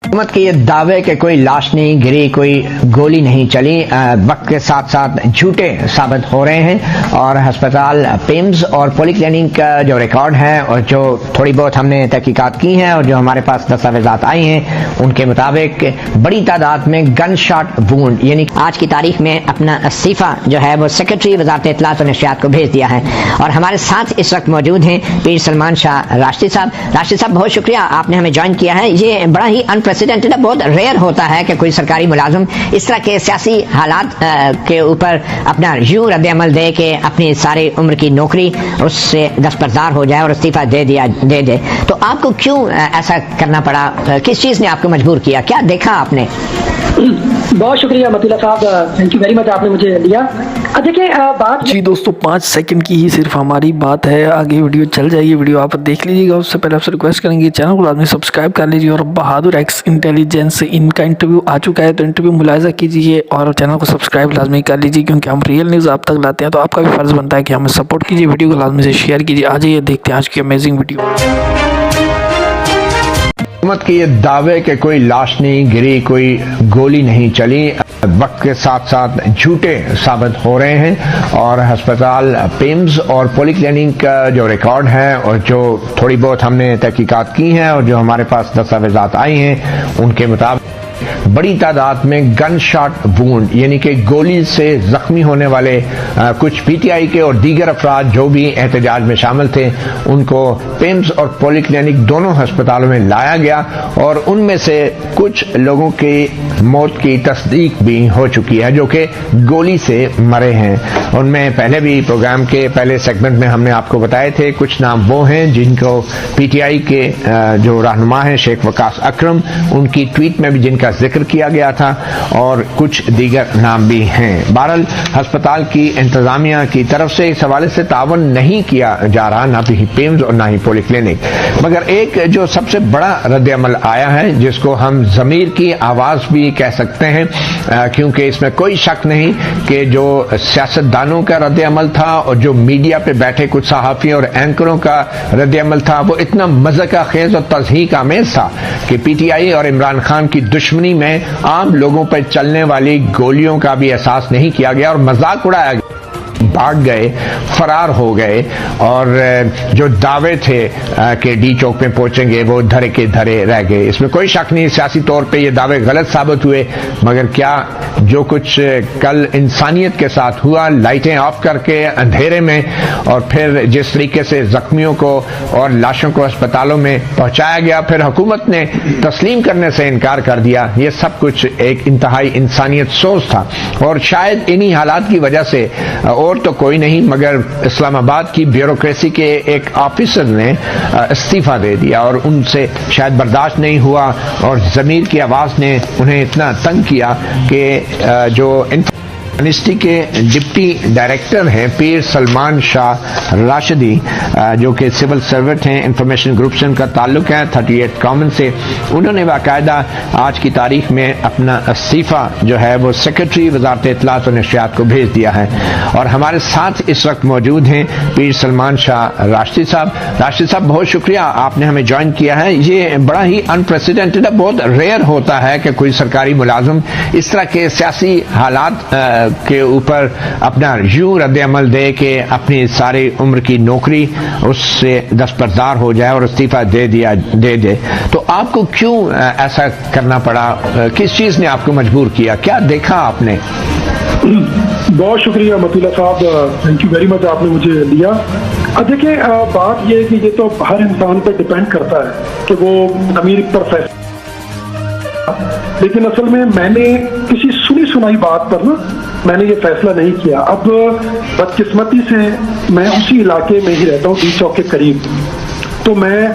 حکومت کے یہ دعوے کہ کوئی لاش نہیں گری، کوئی گولی نہیں چلی، وقت کے ساتھ ساتھ جھوٹے ثابت ہو رہے ہیں، اور ہسپتال پیمز اور پولی کلینک کا جو ریکارڈ ہے اور جو تھوڑی بہت ہم نے تحقیقات کی ہیں اور جو ہمارے پاس دستاویزات آئی ہیں ان کے مطابق بڑی تعداد میں گن شاٹ وونڈ، یعنی آج کی تاریخ میں اپنا استعفیٰ جو ہے وہ سیکرٹری وزارت اطلاعات و نشریات کو بھیج دیا ہے۔ اور ہمارے ساتھ اس وقت موجود ہیں پیر سلمان شاہ راشدی صاحب۔ راشدی صاحب بہت شکریہ، آپ نے ہمیں جوائن کیا ہے۔ یہ بڑا ہی انپریسیڈنٹڈ ہے، بہت ریئر ہوتا ہے کہ کوئی سرکاری ملازم اس طرح کے سیاسی حالات کے اوپر اپنا یوں رد عمل دے کہ اپنی ساری عمر کی نوکری اس سے دستبردار ہو جائے اور استعفیٰ دے دے۔ تو آپ کو کیوں ایسا کرنا پڑا؟ کس چیز نے آپ کو مجبور کیا؟ کیا دیکھا آپ نے؟ بہت شکریہ مطیلہ صاحب، تھینک یو ویری مچ، آپ نے مجھے لیا۔ دیکھیں بات جی دوستو 5 سیکنڈ کی ہی صرف ہماری بات ہے، آگے ویڈیو چل جائے گی، ویڈیو آپ دیکھ لیجیے گا۔ اس سے پہلے آپ سے ریکویسٹ کریں گے چینل کو لازمی سبسکرائب کر لیجیے، اور بہادر ایکس انٹیلیجنس ان کا انٹرویو آ چکا ہے تو انٹرویو ملاحظہ کیجیے اور چینل کو سبسکرائب لازمی کر لیجیے، کیونکہ ہم ریئل نیوز آپ تک لاتے ہیں تو آپ کا بھی فرض بنتا ہے کہ ہمیں سپورٹ کیجیے، ویڈیو کو لازمی سے شیئر کیجیے۔ آ جائیے دیکھتے ہیں آج کی امیزنگ ویڈیو۔ حکومت کے یہ دعوے کہ کوئی لاش نہیں گری، کوئی گولی نہیں چلی، وقت کے ساتھ ساتھ جھوٹے ثابت ہو رہے ہیں، اور ہسپتال پیمز اور پولی کلینک کا جو ریکارڈ ہے اور جو تھوڑی بہت ہم نے تحقیقات کی ہیں اور جو ہمارے پاس دستاویزات آئی ہیں ان کے مطابق بڑی تعداد میں گن شاٹ وونڈ، یعنی کہ گولی سے زخمی ہونے والے کچھ پی ٹی آئی کے اور دیگر افراد جو بھی احتجاج میں شامل تھے ان کو پیمز اور پولی کلینک دونوں ہسپتالوں میں لایا گیا، اور ان میں سے کچھ لوگوں کی موت کی تصدیق بھی ہو چکی ہے جو کہ گولی سے مرے ہیں۔ ان میں پہلے بھی پروگرام کے پہلے سیگمنٹ میں ہم نے آپ کو بتائے تھے، کچھ نام وہ ہیں جن کو پی ٹی آئی کے جو رہنما ہیں شیخ وقاص اکرم، ان کی ٹویٹ میں بھی جن کا ذکر کیا گیا تھا، اور کچھ دیگر نام بھی ہیں۔ بہرحال ہسپتال کی انتظامیہ کی طرف سے اس حوالے سے تعاون نہیں کیا جا رہا، نہ بھی پیمز اور نہ ہی پولی کلینک، مگر ایک جو سب سے بڑا رد عمل آیا ہے جس کو ہم ضمیر کی آواز بھی کہہ سکتے ہیں، کیونکہ اس میں کوئی شک نہیں کہ جو سیاستدانوں کا رد عمل تھا اور جو میڈیا پہ بیٹھے کچھ صحافیوں اور اینکروں کا رد عمل تھا وہ اتنا مضحکہ خیز اور تضحیک آمیز تھا کہ پی ٹی آئی اور عمران خان کی دشمنی میں عام لوگوں پر چلنے والی گولیوں کا بھی احساس نہیں کیا گیا اور مذاق اڑایا گیا، بھاگ گئے، فرار ہو گئے، اور جو دعوے تھے کہ ڈی چوک میں پہنچیں گے وہ دھرے کے دھرے رہ گئے۔ اس میں کوئی شک نہیں سیاسی طور پہ یہ دعوے غلط ثابت ہوئے، مگر کیا جو کچھ کل انسانیت کے ساتھ ہوا، لائٹیں آف کر کے اندھیرے میں، اور پھر جس طریقے سے زخمیوں کو اور لاشوں کو اسپتالوں میں پہنچایا گیا، پھر حکومت نے تسلیم کرنے سے انکار کر دیا، یہ سب کچھ ایک انتہائی انسانیت سوز تھا۔ اور شاید انہی حالات کی وجہ سے اور تو کوئی نہیں مگر اسلام آباد کی بیوروکریسی کے ایک آفیسر نے استعفیٰ دے دیا، اور ان سے شاید برداشت نہیں ہوا، اور ضمیر کی آواز نے انہیں اتنا تنگ کیا کہ جو یونیورسٹی کے ڈپٹی ڈائریکٹر ہیں پیر سلمان شاہ راشدی، جو کہ سول سرونٹ ہیں، انفارمیشن گروپ سے ان کا تعلق ہے 38 کامن سے، انہوں نے باقاعدہ آج کی تاریخ میں اپنا استعفیٰ جو ہے وہ سیکرٹری وزارت اطلاعات و نشریات کو بھیج دیا ہے۔ اور ہمارے ساتھ اس وقت موجود ہیں پیر سلمان شاہ راشدی صاحب۔ راشدی صاحب بہت شکریہ، آپ نے ہمیں جوائن کیا ہے۔ یہ بڑا ہی انپریسیڈنٹڈ ہے، بہت ریئر ہوتا ہے کہ کوئی سرکاری ملازم اس طرح کے سیاسی حالات کے اوپر اپنا یوں رد عمل دے کہ اپنی ساری عمر کی نوکری اس سے دستبردار ہو جائے اور استعفیٰ دے دے۔ تو آپ کو کیوں ایسا کرنا پڑا؟ کس چیز نے آپ کو مجبور کیا؟ کیا دیکھا آپ نے؟ بہت شکریہ مطیلہ صاحب، تھینک یو ویری مچ، آپ نے مجھے لیا۔ دیکھیں بات یہ ہے کہ یہ تو ہر انسان پہ ڈپینڈ کرتا ہے کہ وہ ضمیر پر فیصلہ، لیکن اصل میں نے کسی سنی سنائی بات پر میں نے یہ فیصلہ نہیں کیا۔ اب بدقسمتی سے میں اسی علاقے میں ہی رہتا ہوں، ڈی چوک کے قریب، تو میں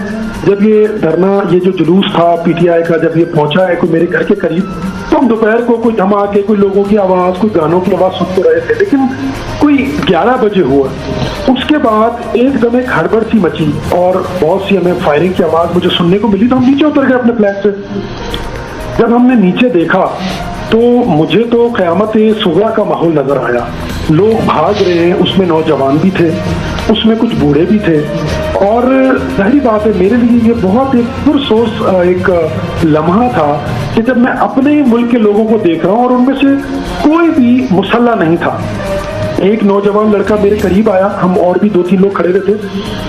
جب یہ دھرنا، یہ جو جلوس تھا پی ٹی آئی کا، جب یہ پہنچا ہے کوئی میرے گھر کے قریب، تو ہم دوپہر کو کوئی جمع کے کوئی لوگوں کی آواز، کوئی گانوں کی آواز سنتے رہے تھے، لیکن کوئی 11 بجے ہوا، اس کے بعد ایک دم ایک ہڑبڑ سی مچی اور بہت سی ہمیں فائرنگ کی آواز مجھے سننے کو ملی، تو ہم نیچے اتر گئے اپنے فلیٹ سے۔ جب ہم نے نیچے دیکھا تو مجھے تو قیامت صغریٰ کا ماحول نظر آیا، لوگ بھاگ رہے ہیں، اس میں نوجوان بھی تھے، اس میں کچھ بوڑھے بھی تھے، اور ظاہری بات ہے میرے لیے یہ بہت ایک پرسوز ایک لمحہ تھا کہ جب میں اپنے ہی ملک کے لوگوں کو دیکھ رہا ہوں اور ان میں سے کوئی بھی مسلح نہیں تھا. ایک نوجوان لڑکا میرے قریب آیا, ہم اور بھی 2-3 لوگ کھڑے رہے تھے,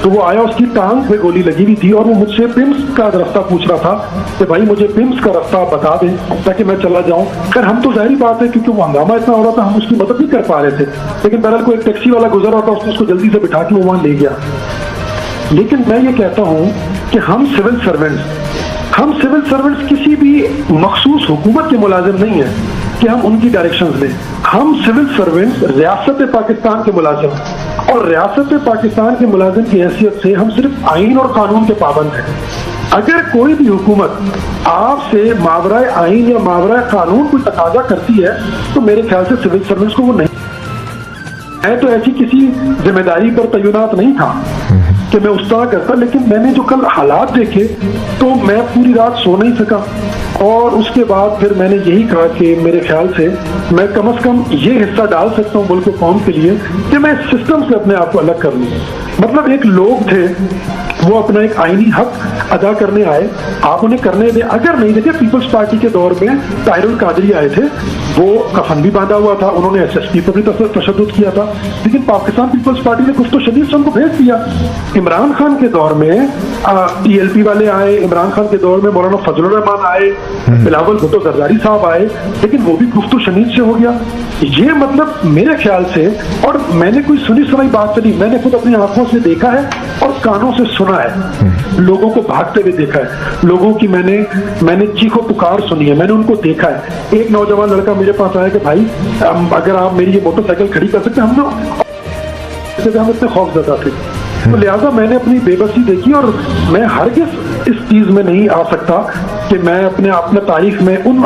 تو وہ آیا, اس کی ٹانگ پہ گولی لگی ہوئی تھی اور وہ مجھ سے پمس کا رستہ پوچھ رہا تھا کہ بھائی مجھے پمس کا رستہ بتا دیں تاکہ میں چلا جاؤں. خیر ہم تو ظاہری بات ہے کیونکہ وہ ہنگامہ اتنا ہو رہا تھا ہم اس کی مدد نہیں کر پا رہے تھے, لیکن بہرحال کوئی ایک ٹیکسی والا گزر رہا تھا, اس نے اس کو جلدی سے بٹھا کے وہ وہاں لے گیا. لیکن میں یہ کہتا ہوں کہ ہم سول سرونٹس کسی بھی مخصوص حکومت کے ملازم نہیں ہیں کہ ہم ان کی ڈائریکشنز لیں. ہم سول سرونٹس ریاست پاکستان کے ملازم, اور ریاست پاکستان کے ملازم کی حیثیت سے ہم صرف آئین اور قانون کے پابند ہیں. اگر کوئی بھی حکومت آپ سے ماورائے آئین یا ماورائے قانون کوئی تقاضا کرتی ہے تو میرے خیال سے سول سرونٹس کو وہ نہیں. میں تو ایسی کسی ذمہ داری پر تعینات نہیں تھا کہ میں اس طرح کرتا, لیکن میں نے جو کل حالات دیکھے تو میں پوری رات سو نہیں سکا, اور اس کے بعد پھر میں نے یہی کہا کہ میرے خیال سے میں کم از کم یہ حصہ ڈال سکتا ہوں ملک و قوم کے لیے کہ میں اس سسٹم سے اپنے آپ کو الگ کر لوں. مطلب ایک لوگ تھے وہ اپنا ایک آئینی حق ادا کرنے آئے, آپ انہیں کرنے دیں. اگر نہیں دیکھے پیپلز پارٹی کے دور میں طاہر القادری آئے تھے, وہ کفن بھی باندھا ہوا تھا, انہوں نے ایس ایس پی پر بھی تشدد کیا تھا, لیکن پاکستان پیپلز پارٹی نے گفت و شنید سے ان کو بھیج دیا. عمران خان کے دور میں ٹی ایل پی والے آئے, عمران خان کے دور میں مولانا فضل الرحمان آئے, بلاول بھٹو زرداری صاحب آئے, لیکن وہ بھی گفت و شنید سے ہو گیا. یہ مطلب میرے خیال سے, اور میں نے کوئی سنی سنائی بات نہیں, میں نے خود اپنی آنکھوں سے دیکھا ہے اور کانوں سے سنا ہے, لوگوں کو بھاگتے ہوئے دیکھا ہے, لوگوں کی میں نے چیخو پکار سنی ہے, میں نے ان کو دیکھا ہے. ایک نوجوان لڑکا میرے پاس آیا کہ بھائی اگر آپ میری یہ موٹر سائیکل کھڑی کر سکتے, ہم اتنے خوف زدہ تھے. تو لہٰذا میں نے اپنی بے بسی دیکھی, اور میں ہرگز اس چیز میں نہیں آ سکتا کہ میں اپنے تاریخ میں ان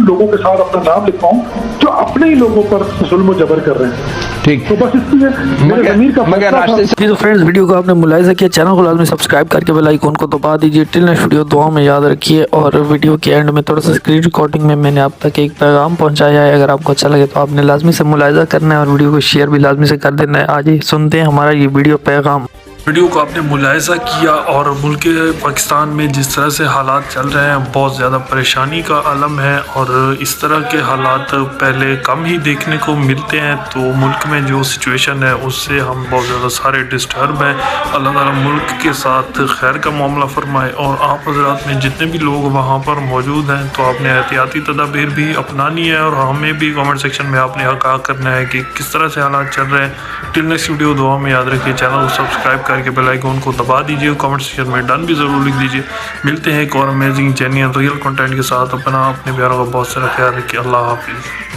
لوگوں کے ساتھ اپنا نام لکھواؤں جو اپنے ہی لوگوں پر ظلم و جبر کر رہے ہیں. ٹھیک, تو بس اس لیے میرے ضمیر کا جی تو فرینڈز ویڈیو کو آپ نے ملاحظہ کیا, چینل کو لازمی سبسکرائب کر کے بیل آئیکن کو دبا دیجیے. ٹل نیکسٹ ویڈیو دعا میں یاد رکھیے, اور ویڈیو کے اینڈ میں تھوڑا سا اسکرین ریکارڈنگ میں نے آپ تک ایک پیغام پہنچایا ہے, اگر آپ کو اچھا لگے تو آپ نے لازمی سے ملاحظہ کرنا ہے اور ویڈیو کو شیئر بھی لازمی سے کر دینا ہے. آج ہی سنتے ہیں ہمارا یہ ویڈیو پیغام. ویڈیو کو آپ نے ملاحظہ کیا, اور ملک پاکستان میں جس طرح سے حالات چل رہے ہیں بہت زیادہ پریشانی کا عالم ہے, اور اس طرح کے حالات پہلے کم ہی دیکھنے کو ملتے ہیں. تو ملک میں جو سچویشن ہے اس سے ہم بہت زیادہ سارے ڈسٹرب ہیں. اللہ تعالیٰ ملک کے ساتھ خیر کا معاملہ فرمائے, اور آپ حضرات میں جتنے بھی لوگ وہاں پر موجود ہیں تو آپ نے احتیاطی تدابیر بھی اپنانی ہے, اور ہمیں بھی کامنٹ سیکشن میں آپ نے آگاہ کرنا ہے کہ کس طرح سے حالات چل رہے ہیں. ٹل نیکسٹ ویڈیو دعا میں یاد رکھیے, چینل کو سبسکرائب کر کے بیل آئیکن کو دبا دیجیے, کمنٹ سیکشن میں ڈن بھی ضرور لکھ دیجیے. ملتے ہیں ایک اور امیزنگ جینیئن ریئل کنٹینٹ کے ساتھ. اپنے پیاروں کا بہت سارا خیال رکھیے. اللہ حافظ.